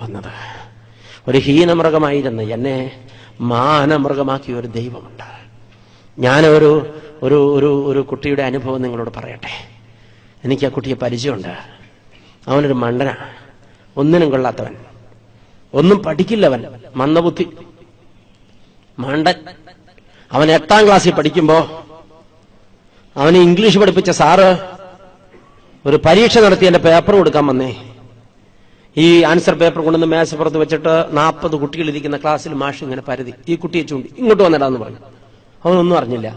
വന്നത്. ഒരു ഹീനമൃഗമായിരുന്ന എന്നെ മാനമൃഗമാക്കിയ ഒരു ദൈവമുണ്ട്. ഞാൻ ഒരു ഒരു ഒരു ഒരു കുട്ടിയുടെ അനുഭവം നിങ്ങളോട് പറയട്ടെ. എനിക്ക് ആ കുട്ടിയെ പരിചയമുണ്ട്. അവനൊരു മണ്ടനാ, ഒന്നിനും കൊള്ളാത്തവൻ, ഒന്നും പഠിക്കില്ലവൻ, മന്ദബുദ്ധി, മണ്ടൻ. അവൻ 8ാം ക്ലാസ്സിൽ പഠിക്കുമ്പോ അവന് ഇംഗ്ലീഷ് പഠിപ്പിച്ച സാറ് ഒരു പരീക്ഷ നടത്തി എന്റെ പേപ്പർ കൊടുക്കാൻ വന്നേ. ഈ ആൻസർ പേപ്പർ കൊണ്ടുവന്ന് മേശപ്പുറത്ത് വെച്ചിട്ട് 40 കുട്ടികളിരിക്കുന്ന ക്ലാസ്സിൽ മാഷ് ഇങ്ങനെ പരതി ഈ കുട്ടിയെ ചൂണ്ടി ഇങ്ങോട്ട് വന്നിടാന്ന് പറഞ്ഞു. അവനൊന്നും അറിഞ്ഞില്ല.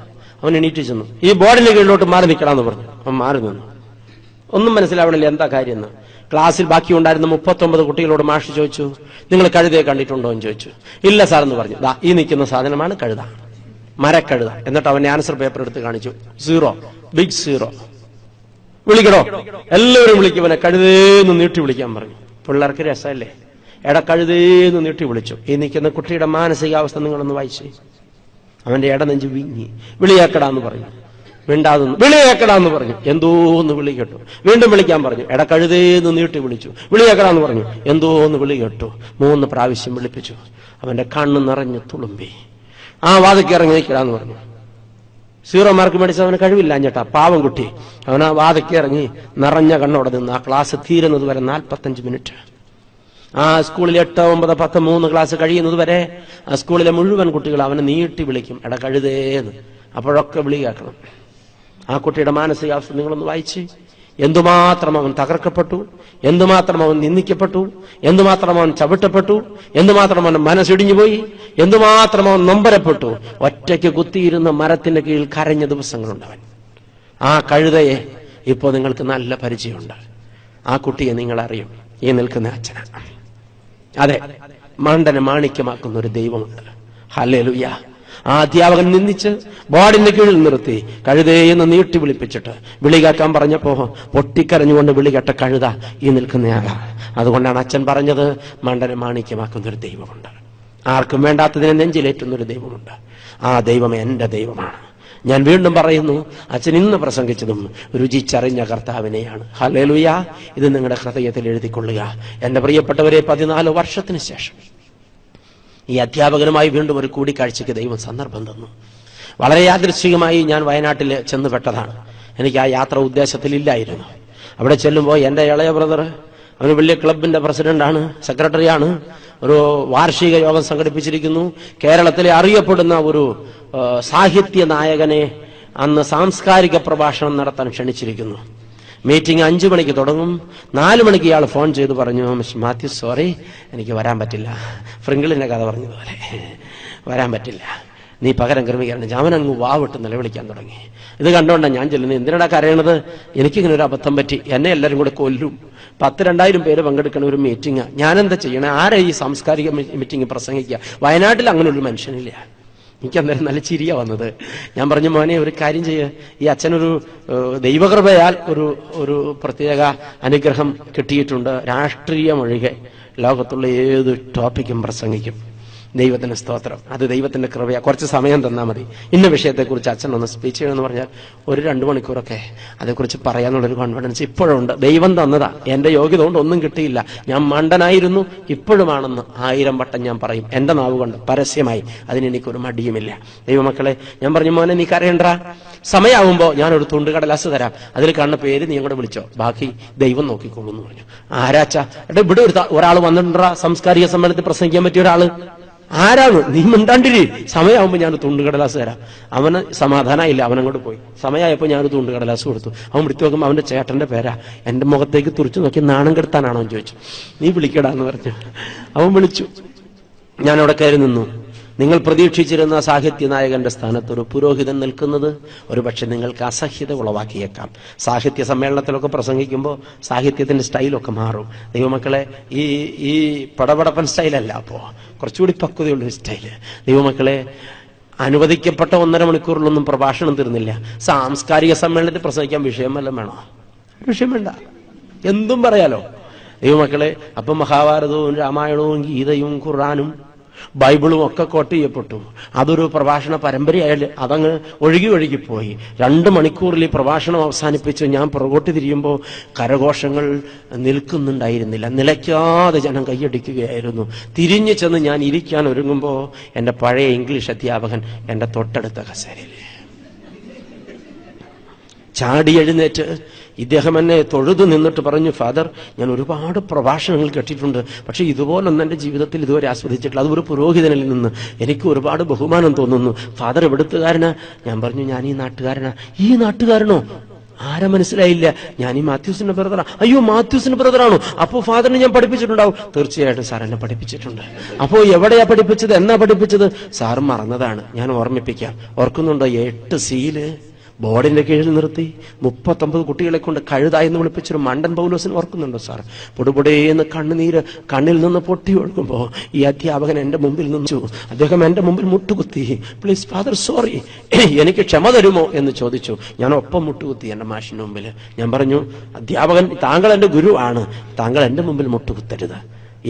അവൻ എണീറ്റ് ചെന്നു. ഈ ബോർഡിന്റെ കീഴിലോട്ട് മാറി നിൽക്കണമെന്ന് പറഞ്ഞു. അവൻ മാറി നിന്നു. ഒന്നും മനസ്സിലാവണില്ല എന്താ കാര്യമെന്ന്. ക്ലാസ്സിൽ ബാക്കി ഉണ്ടായിരുന്ന 39 കുട്ടികളോട് മാഷ് ചോദിച്ചു, നിങ്ങൾ കഴുതയെ കണ്ടിട്ടുണ്ടോ എന്ന് ചോദിച്ചു. ഇല്ല സാറെന്ന് പറഞ്ഞു. ദാ ഈ നിൽക്കുന്ന സാധനമാണ് കഴുത, മരക്കഴുത. എന്നിട്ട് അവന്റെ ആൻസർ പേപ്പർ എടുത്ത് കാണിച്ചു. 0, ബിഗ് 0. വിളിക്കണോ? എല്ലാവരും വിളിക്കുവനെ കഴുതേന്ന് നീട്ടി വിളിക്കാൻ പറഞ്ഞു. പിള്ളേർക്ക് രസമല്ലേ? കഴുതേന്ന് നീട്ടി വിളിച്ചു. ഈ നിൽക്കുന്ന കുട്ടിയുടെ മാനസികാവസ്ഥ നിങ്ങളൊന്ന് വായിച്ചേ. അവന്റെ ഇടനെഞ്ച് വീങ്ങി. വിളിയാക്കടാന്ന് പറഞ്ഞു. മിണ്ടാതെന്ന്. വിളിയാക്കടാന്ന് പറഞ്ഞു. എന്തോന്ന് വിളി കേട്ടു. വീണ്ടും വിളിക്കാൻ പറഞ്ഞു. കഴുതേന്ന് നീട്ടി വിളിച്ചു. വിളിയാക്കടാന്ന് പറഞ്ഞു. എന്തോന്ന് വിളി കേട്ടു. 3 പ്രാവശ്യം വിളിപ്പിച്ചു. അവന്റെ കണ്ണ് നിറഞ്ഞു തുളുമ്പി. വാതിക്ക് ഇറങ്ങി നിൽക്കടാന്ന് പറഞ്ഞു. 0 മാർക്ക് മേടിച്ച അവന് കഴിവില്ല ചേട്ടാ, പാവം കുട്ടി. അവൻ ആ വാതിക്ക് ഇറങ്ങി നിറഞ്ഞ കണ്ണോടെ നിന്ന് ആ ക്ലാസ് തീരുന്നത് വരെ 45 മിനിറ്റ്. ആ സ്കൂളിൽ 8, 9, 10, 3 ക്ലാസ് കഴിയുന്നത് വരെ ആ സ്കൂളിലെ മുഴുവൻ കുട്ടികൾ അവനെ നീട്ടി വിളിക്കും, കഴുതേന്ന്. അപ്പോഴൊക്കെ വിളി കേൾക്കണം. ആ കുട്ടിയുടെ മാനസികാവസ്ഥ നിങ്ങളൊന്ന് വായിച്ച്. എന്തുമാത്രം അവൻ തകർക്കപ്പെട്ടു, എന്തുമാത്രം അവൻ നിന്ദിക്കപ്പെട്ടു, എന്തുമാത്രം അവൻ ചവിട്ടപ്പെട്ടു, എന്തുമാത്രം അവൻ മനസ്സിടിഞ്ഞുപോയി, എന്തുമാത്രം അവൻ നൊമ്പരപ്പെട്ടു. ഒറ്റയ്ക്ക് കുത്തിയിരുന്ന മരത്തിന്റെ കീഴിൽ കരഞ്ഞ ദിവസങ്ങളുണ്ടവൻ. ആ കഴുതയെ ഇപ്പോ നിങ്ങൾക്ക് നല്ല പരിചയമുണ്ട്. ആ കുട്ടിയെ നിങ്ങൾ അറിയും. ഈ നിൽക്കുന്ന അച്ഛനാണ്. അതെ, മണ്ടനെ മാണിക്യമാക്കുന്ന ഒരു ദൈവമുണ്ട്. ഹല്ലേലൂയ. ആ അധ്യാപകൻ നിന്ദിച്ച് ബോർഡിന്റെ കീഴിൽ നിർത്തി കഴുതയെന്ന് നീട്ടി വിളിപ്പിച്ചിട്ട് വിളി കേൾക്കാൻ പറഞ്ഞപ്പോ പൊട്ടിക്കരഞ്ഞുകൊണ്ട് വിളി കേട്ട കഴുത ഈ നിൽക്കുന്നയാളാ. അതുകൊണ്ടാണ് അച്ഛൻ പറഞ്ഞത്, മണ്ടനെ മാണിക്യമാക്കുന്ന ഒരു ദൈവമുണ്ട്. ആർക്കും വേണ്ടാത്തതിനെ നെഞ്ചിലേറ്റുന്നൊരു ദൈവമുണ്ട്. ആ ദൈവം എന്റെ ദൈവമാണ്. ഞാൻ വീണ്ടും പറയുന്നു, അച്ഛൻ ഇന്ന് പ്രസംഗിച്ചതും രുചിച്ചറിഞ്ഞ കർത്താവിനെയാണ്. ഹല്ലേലൂയ. ഇത് നിങ്ങളുടെ ഹൃദയത്തിൽ എഴുതിക്കൊള്ളുക. എന്റെ പ്രിയപ്പെട്ടവരെ, 14 വർഷത്തിന് ശേഷം ഈ അധ്യാപകനുമായി വീണ്ടും ഒരു കൂടിക്കാഴ്ചയ്ക്ക് ദൈവം സന്ദർഭം തന്നു. വളരെ യാദൃശ്ചികമായി ഞാൻ വയനാട്ടിൽ ചെന്നുപെട്ടതാണ്. എനിക്ക് ആ യാത്ര ഉദ്ദേശത്തിലില്ലായിരുന്നു. അവിടെ ചെല്ലുമ്പോൾ എന്റെ ഇളയ ബ്രദർ, അവന് വലിയ ക്ലബിന്റെ പ്രസിഡന്റാണ്, സെക്രട്ടറിയാണ്, ഒരു വാർഷിക യോഗം സംഘടിപ്പിച്ചിരിക്കുന്നു. കേരളത്തിലെ അറിയപ്പെടുന്ന ഒരു സാഹിത്യ നായകനെ അന്ന് സാംസ്കാരിക പ്രഭാഷണം നടത്താൻ ക്ഷണിച്ചിരിക്കുന്നു. മീറ്റിംഗ് 5 മണിക്ക് തുടങ്ങും. 4 മണിക്ക് ഇയാൾ ഫോൺ ചെയ്ത് പറഞ്ഞു, മിസ്റ്റർ മാത്യു, സോറി, എനിക്ക് വരാൻ പറ്റില്ല. ഫ്രിങ്കിളിന്റെ കഥ പറഞ്ഞതുപോലെ വരാൻ പറ്റില്ല, നീ പകരം ക്രമീകരണം. അവനങ്ങ് വാവിട്ട് നിലവിളിക്കാൻ തുടങ്ങി. ഇത് കണ്ടോണ്ടാണ് ഞാൻ ചെല്ലുന്നത്. എന്തിനാ കരയണത്? എനിക്കിങ്ങനെ ഒരു അബദ്ധം പറ്റി, എന്നെ എല്ലാവരും കൂടെ കൊല്ലും. 10,000-2000 പേര് പങ്കെടുക്കുന്ന ഒരു മീറ്റിംഗ്, ഞാനെന്താ ചെയ്യണേ? ആരാ ഈ സാംസ്കാരിക മീറ്റിംഗ് പ്രസംഗിക്കുക? വയനാട്ടിൽ അങ്ങനെയൊരു മനുഷ്യനില്ല. എനിക്ക് അന്നേരം നല്ല ചിരിയാ വന്നത്. ഞാൻ പറഞ്ഞു, മോനെ ഒരു കാര്യം ചെയ്യ, ഈ അച്ഛനൊരു ദൈവകൃപയാൽ ഒരു പ്രത്യേക അനുഗ്രഹം കിട്ടിയിട്ടുണ്ട്. രാഷ്ട്രീയമൊഴികെ ലോകത്തുള്ള ഏത് ടോപ്പിക്കും പ്രസംഗിക്കും. ദൈവത്തിന്റെ സ്തോത്രം. അത് ദൈവത്തിന്റെ കൃപയാ. കുറച്ച് സമയം തന്നാൽ മതി. ഇന്ന വിഷയത്തെക്കുറിച്ച് അച്ഛൻ ഒന്ന് സ്പീച്ച് ചെയ്യണമെന്ന് പറഞ്ഞാൽ ഒരു 2 മണിക്കൂറൊക്കെ അതേക്കുറിച്ച് പറയാനുള്ളൊരു കോൺഫിഡൻസ് ഇപ്പോഴുണ്ട്. ദൈവം തന്നതാ. എന്റെ യോഗ്യത കൊണ്ട് ഒന്നും കിട്ടിയില്ല. ഞാൻ മണ്ടനായിരുന്നു, ഇപ്പോഴുമാണെന്ന് 1000 വട്ടം ഞാൻ പറയും എന്റെ നാവ് കൊണ്ട്, പരസ്യമായി. അതിനെനിക്കൊരു മടിയുമില്ല. ദൈവമക്കളെ, ഞാൻ പറഞ്ഞു, മോനെ നീ കരയണ്ട, സമയമാകുമ്പോ ഞാനൊരു തുണ്ടുകടലാസ് തരാം, അതിൽ കാണുന്ന പേര് നീ കൂടെ വിളിച്ചോ, ബാക്കി ദൈവം നോക്കിക്കോളൂ എന്ന് പറഞ്ഞു. ആരാച്ചാ? ഇവിടെ ഒരാൾ വന്നിട്ടുണ്ടാ സാംസ്കാരിക സമ്മേളനത്തിൽ പ്രസംഗിക്കാൻ പറ്റിയ ഒരാള്? ആരാണ്? നീ മിണ്ടാണ്ടിരി, സമയമാകുമ്പോൾ ഞാൻ തുണ്ടുകടലാസ് തരാം. അവന് സമാധാനമായില്ല, അവനങ്ങോട്ട് പോയി. സമയമായപ്പോൾ ഞാനൊരു തുണ്ടുകടലാസ് കൊടുത്തു. അവൻ വിളിച്ചു നോക്കുമ്പോൾ അവന്റെ ചേട്ടന്റെ പേരാ. എന്റെ മുഖത്തേക്ക് തുറച്ചു നോക്കി നാണം കെടുത്താനാണോ എന്ന് ചോദിച്ചു. നീ വിളിക്കടാന്ന് പറഞ്ഞു. അവൻ വിളിച്ചു. ഞാൻ അവിടെ കയറി നിന്നു. നിങ്ങൾ പ്രതീക്ഷിച്ചിരുന്ന സാഹിത്യ നായകന്റെ സ്ഥാനത്ത് ഒരു പുരോഹിതൻ നിൽക്കുന്നത് ഒരുപക്ഷെ നിങ്ങൾക്ക് അസഹ്യത ഉളവാക്കിയേക്കാം. സാഹിത്യ സമ്മേളനത്തിലൊക്കെ പ്രസംഗിക്കുമ്പോൾ സാഹിത്യത്തിന്റെ സ്റ്റൈലൊക്കെ മാറും. ദൈവമക്കളെ, ഈ പടപടപ്പൻ സ്റ്റൈലല്ല, അപ്പോ കുറച്ചുകൂടി പക്വതയുള്ളൊരു സ്റ്റൈല്. ദൈവമക്കളെ, അനുവദിക്കപ്പെട്ട 1.5 മണിക്കൂറിലൊന്നും പ്രഭാഷണം തീർന്നില്ല. സാംസ്കാരിക സമ്മേളനത്തിൽ പ്രസംഗിക്കാൻ വിഷയം വല്ലതും വേണോ? വിഷയം വേണ്ട, എന്തും പറയാലോ. ദൈവമക്കളെ, അപ്പം മഹാഭാരതവും രാമായണവും ഗീതയും ഖുർആനും ബൈബിളും ഒക്കെ കോട്ട് ചെയ്യപ്പെട്ടു. അതൊരു പ്രഭാഷണ പരമ്പരയായാലും അതങ്ങ് ഒഴുകിപ്പോയി. 2 മണിക്കൂറിൽ ഈ പ്രഭാഷണം അവസാനിപ്പിച്ച് ഞാൻ പുറകോട്ട് തിരിയുമ്പോൾ കരഘോഷങ്ങൾ നിൽക്കുന്നുണ്ടായിരുന്നില്ല. നിലയ്ക്കാതെ ജനം കൈയടിക്കുകയായിരുന്നു. തിരിഞ്ഞു ചെന്ന് ഞാൻ ഇരിക്കാൻ ഒരുങ്ങുമ്പോൾ എൻ്റെ പഴയ ഇംഗ്ലീഷ് അധ്യാപകൻ എൻ്റെ തൊട്ടടുത്ത കസേരയിൽ ചാടി എഴുന്നേറ്റ് ഇദ്ദേഹം എന്നെ തൊഴുതു നിന്നിട്ട് പറഞ്ഞു, ഫാദർ, ഞാൻ ഒരുപാട് പ്രഭാഷണങ്ങൾ കേട്ടിട്ടുണ്ട്, പക്ഷെ ഇതുപോലൊന്നും എൻ്റെ ജീവിതത്തിൽ ഇതുവരെ ആസ്വദിച്ചിട്ടില്ല. അത് ഒരു പുരോഹിതനിൽ നിന്ന് എനിക്ക് ഒരുപാട് ബഹുമാനം തോന്നുന്നു. ഫാദർ എവിടുത്തുകാരനാ? ഞാൻ പറഞ്ഞു, ഞാൻ ഈ നാട്ടുകാരനാ. ഈ നാട്ടുകാരനോ? ആരെ മനസ്സിലായില്ല? ഞാൻ ഈ മാത്യൂസിന്റെ ബ്രദറാ. അയ്യോ, മാത്യൂസിന്റെ ബ്രദറാണോ? അപ്പോ ഫാദറിനെ ഞാൻ പഠിപ്പിച്ചിട്ടുണ്ടാവും. തീർച്ചയായിട്ടും സാർ എന്നെ പഠിപ്പിച്ചിട്ടുണ്ട്. അപ്പോ എവിടെയാ പഠിപ്പിച്ചത്, എന്നാ പഠിപ്പിച്ചത്? സാറ് മറന്നതാണ്, ഞാൻ ഓർമ്മിപ്പിക്കാം. ഓർക്കുന്നുണ്ടോ? 8 സീല് ബോർഡിന്റെ കീഴിൽ നിർത്തി 39 കുട്ടികളെ കൊണ്ട് കഴുത എന്ന് വിളിപ്പിച്ചൊരു മണ്ടൻ പൗലോസിന് ഓർക്കുന്നുണ്ടോ സാർ? പൊടുപൊടേന്ന് കണ്ണുനീര് കണ്ണിൽ നിന്ന് പൊട്ടി ഒഴുകുമ്പോ ഈ അധ്യാപകൻ എന്റെ മുമ്പിൽ നിന്നു. അദ്ദേഹം എന്റെ മുമ്പിൽ മുട്ടുകുത്തി, പ്ലീസ് ഫാദർ, സോറി, എനിക്ക് ക്ഷമ തരുമോ എന്ന് ചോദിച്ചു. ഞാൻ ഒപ്പം മുട്ടുകുത്തി എന്റെ മാഷിന്റെ മുമ്പിൽ. ഞാൻ പറഞ്ഞു, അധ്യാപകൻ, താങ്കൾ എന്റെ ഗുരു ആണ്, താങ്കൾ എന്റെ മുമ്പിൽ മുട്ടുകുത്തരുത്.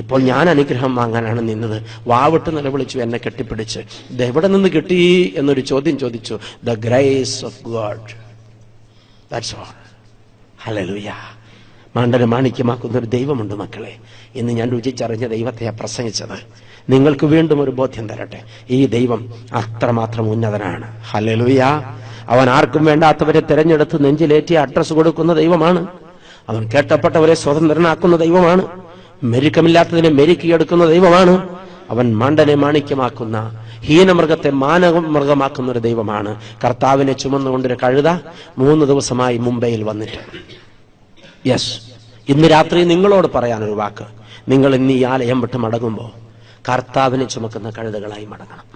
ഇപ്പോൾ ഞാൻ അനുഗ്രഹം വാങ്ങാനാണ് നിന്നത്. വാവിട്ട് നിലവിളിച്ചു, എന്നെ കെട്ടിപ്പിടിച്ച്. ഇത് എവിടെ നിന്ന് കിട്ടി എന്നൊരു ചോദ്യം ചോദിച്ചു. The grace of God, that's all. Hallelujah. മാണ്ടനെ മാണിക്യമാക്കുന്ന ഒരു ദൈവമുണ്ട് മക്കളെ. ഇന്ന് ഞാൻ രുചിച്ചറിഞ്ഞ ദൈവത്തെയാ പ്രസംഗിച്ചത്. നിങ്ങൾക്ക് വീണ്ടും ഒരു ബോധ്യം തരട്ടെ, ഈ ദൈവം അത്രമാത്രം ഉന്നതനാണ്. ഹല്ലേലൂയ. അവൻ ആർക്കും വേണ്ടാത്തവരെ തിരഞ്ഞെടുത്ത് നെഞ്ചിലേറ്റി അഡ്രസ് കൊടുക്കുന്ന ദൈവമാണ്. അവൻ കേട്ടപ്പെട്ടവരെ സ്വതന്ത്രനാക്കുന്ന ദൈവമാണ്. മെരുക്കമില്ലാത്തതിനെ മെരുക്കിയെടുക്കുന്ന ദൈവമാണ്. അവൻ മണ്ടനെ മാണിക്യമാക്കുന്ന, ഹീനമൃഗത്തെ മാനമൃഗമാക്കുന്ന ഒരു ദൈവമാണ്. കർത്താവിനെ ചുമന്നുകൊണ്ടൊരു കഴുത 3 ദിവസമായി മുംബൈയിൽ വന്നിട്ട്. യെസ്, ഇന്ന് രാത്രി നിങ്ങളോട് പറയാനൊരു വാക്ക്. നിങ്ങൾ ഇന്ന് ഈ ആലയം വിട്ട് മടങ്ങുമ്പോൾ കർത്താവിനെ ചുമക്കുന്ന കഴുതകളായി മടങ്ങണം.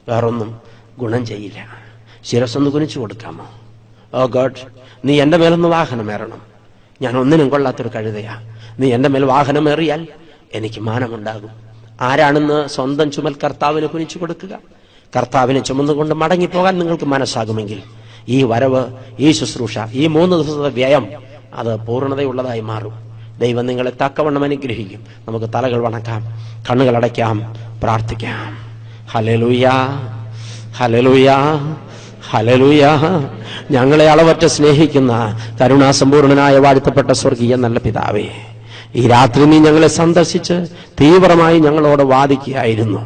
വേറൊന്നും ഗുണം ചെയ്യില്ല. ശിരസ്സൊന്ന് കുനിച്ചു കൊടുക്കാമോ? ഓ ഗോഡ്, നീ എന്റെ മേലൊന്ന് വാഹനമേറണം. ഞാൻ ഒന്നിനും കൊള്ളാത്തൊരു കഴുതയാ. നീ എന്റെ മേൽ വാഹനമേറിയാൽ എനിക്ക് മാനമുണ്ടാകും. ആരാണെന്ന് സ്വന്തം ചുമൽ കർത്താവിന് കുനിച്ചു കൊടുക്കുക. കർത്താവിനെ ചുമന്നുകൊണ്ട് മടങ്ങിപ്പോകാൻ നിങ്ങൾക്ക് മനസ്സാകുമെങ്കിൽ ഈ വരവ്, ഈ ശുശ്രൂഷ, ഈ 3 ദിവസത്തെ വ്യയം അത് പൂർണ്ണതയുള്ളതായി മാറും. ദൈവം നിങ്ങളെ തക്കവണ്ണം അനുഗ്രഹിക്കും. നമുക്ക് തലകൾ വണക്കാം, കണ്ണുകൾ അടയ്ക്കാം, പ്രാർത്ഥിക്കാം. Hallelujah, hallelujah, hallelujah. ഞങ്ങളെ അളവറ്റ സ്നേഹിക്കുന്ന കരുണാസമ്പൂർണനായ വാഴ്ത്തപ്പെട്ട സ്വർഗീയ നല്ല പിതാവേ, ഈ രാത്രി നീ ഞങ്ങളെ സന്ദർശിച്ച് തീവ്രമായി ഞങ്ങളോട് വാദിക്കുകയായിരുന്നു.